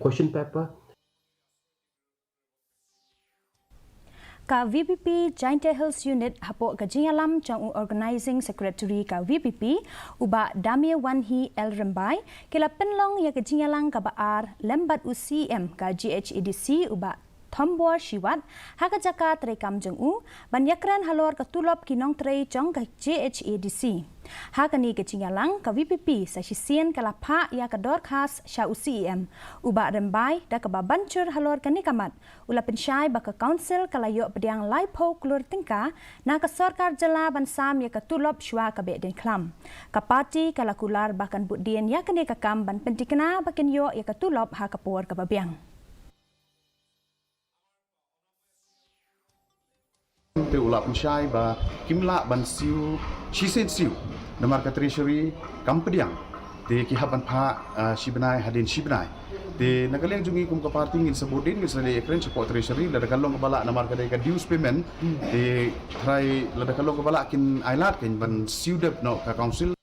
question paper. Ka VPP Jaintia Hills Unit hapok ka jingalam chang organizing secretary ka VPP uba Damia Wanhi El Rembai kila penlong ya ka jingalang ka baar lembat UCM ka GHADC uba Thombor Shiwat haka jaka trekam jengu banyakran halor ka Tulop kinong trei jong ka GHADC haka ni ka jingalang ka VPP sa sisian kala pa ya ka dorkas sya UCM uba Rembai da ka babancur halor ka nikamat ula pensyai baka council kalayo pediang laipo klur tingka na ka sarkar jala bansam ya ka Tulop shwa ka be den klam ka parti kala kular bahkan budien ya ka ni ka kam ban pentikna bakin yo ya ka Tulop ha ka por ka babiang Pe ulap pensyai ba kimla ban siu shisen siu namar ka treasury kampediang te kihaban pha shibenai hadin shibenai te nagaleng jungi kum ka party ngin sabudin ngin sale ekren support treasury la dakalong ka bala namar ka ka dues payment te try la dakalong ka bala kin ailat kin ban siu dep no ka council